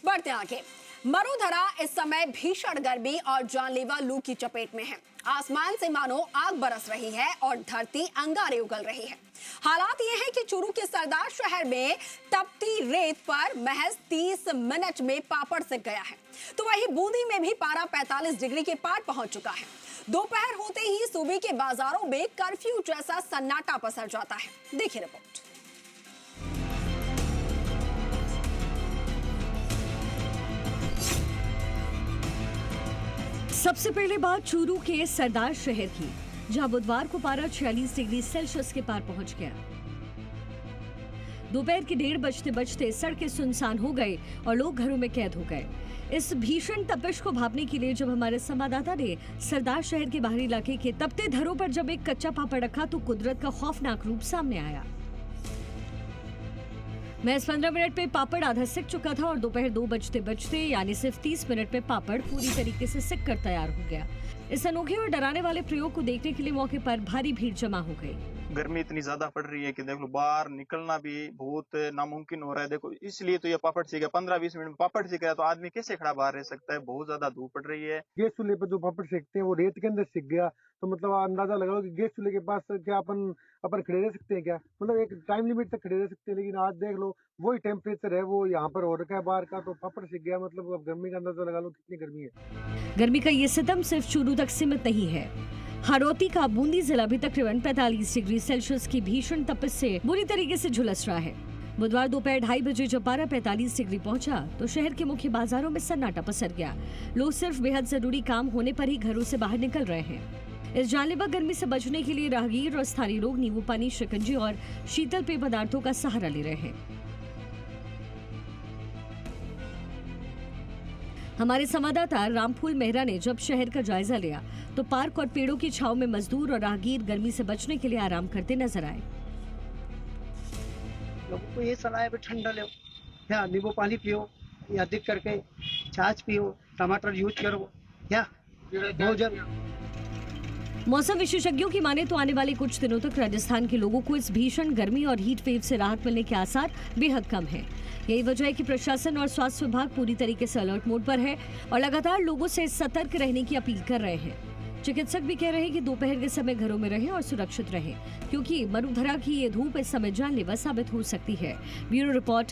बढ़ते आगे। मरुधरा इस समय भीषण गर्मी और जानलेवा लू की चपेट में है। आसमान से मानो आग बरस रही है और धरती अंगारे उगल रही है। हालात ये है कि चूरू के सरदार शहर में तपती रेत पर महज 30 मिनट में पापड़ सिक गया है, तो वहीं बूंदी में भी पारा 45 डिग्री के पार पहुंच चुका है। दोपहर होते ही सूबे के बाजारों में कर्फ्यू जैसा सन्नाटा पसर जाता है। देखिए रिपोर्ट। सबसे पहले बात चूरू के सरदार शहर की, जहां बुधवार को पारा 46 डिग्री सेल्सियस के पार पहुंच गया। दोपहर के 1:30 बजते बजते सड़कें सुनसान हो गए और लोग घरों में कैद हो गए। इस भीषण तपिश को भांपने के लिए जब हमारे संवाददाता ने सरदार शहर के बाहरी इलाके के तपते धरों पर जब एक कच्चा पापड़ रखा तो कुदरत का खौफनाक रूप सामने आया। महज 15 मिनट में पापड़ आधा सिक चुका था और दोपहर 2 बजते बजते यानी सिर्फ 30 मिनट में पापड़ पूरी तरीके से सिक कर तैयार हो गया। इस अनोखे और डराने वाले प्रयोग को देखने के लिए मौके पर भारी भीड़ जमा हो गई। गर्मी इतनी ज्यादा पड़ रही है कि देख लो बाहर निकलना भी बहुत नामुमकिन हो रहा है। देखो इसलिए तो ये पापड़ सीख गया, 15-20 मिनट में पापड़ सीख गया तो आदमी कैसे खड़ा बाहर रह सकता है। बहुत ज्यादा धूप पड़ रही है। गैस चूल्हे पर जो पापड़ सेकते हैं वो रेत के अंदर सीख गया, तो मतलब अंदाजा लगाओ कि गैस चूल्हे के पास क्या अपन खड़े रह सकते हैं क्या? मतलब एक टाइम लिमिट तक खड़े रह सकते हैं, लेकिन आज देख लो वही टेम्परेचर है वो यहाँ पर हो रखा है बाहर का, तो पापड़ सीख गया। मतलब अब गर्मी का अंदाजा लगा लो कितनी गर्मी है। गर्मी का ये सितम सिर्फ चूरू तक सीमित नहीं है। हाड़ौती का बूंदी जिला भी तकरीबन 45 डिग्री सेल्सियस की भीषण तपिश से बुरी तरीके से झुलस रहा है। बुधवार दोपहर 2:30 बजे जब पारा 45 डिग्री पहुंचा तो शहर के मुख्य बाजारों में सन्नाटा पसर गया। लोग सिर्फ बेहद जरूरी काम होने पर ही घरों से बाहर निकल रहे हैं। इस जानलेवा गर्मी से बचने के लिए राहगीर और स्थानीय लोग नींबू पानी, शिकंजी और शीतल पेय पदार्थों का सहारा ले रहे हैं। हमारे संवाददाता रामफूल मेहरा ने जब शहर का जायजा लिया तो पार्क और पेड़ों की छांव में मजदूर और राहगीर गर्मी से बचने के लिए आराम करते नजर आए। लोगों को ये सलाह है ठंडा लो, या नींबू पानी पियो, या अधिक करके छाछ पियो, टमाटर यूज करो, या भोजन। मौसम विशेषज्ञों की माने तो आने वाले कुछ दिनों तक राजस्थान के लोगों को इस भीषण गर्मी और हीट वेव से राहत मिलने के आसार बेहद कम हैं। यही वजह है कि प्रशासन और स्वास्थ्य विभाग पूरी तरीके से अलर्ट मोड पर है और लगातार लोगों से सतर्क रहने की अपील कर रहे हैं। चिकित्सक भी कह रहे हैं कि दोपहर के समय घरों में रहें और सुरक्षित रहें, क्योंकि मरुधरा की ये धूप इस समय जानलेवा साबित हो सकती है। Bureau report.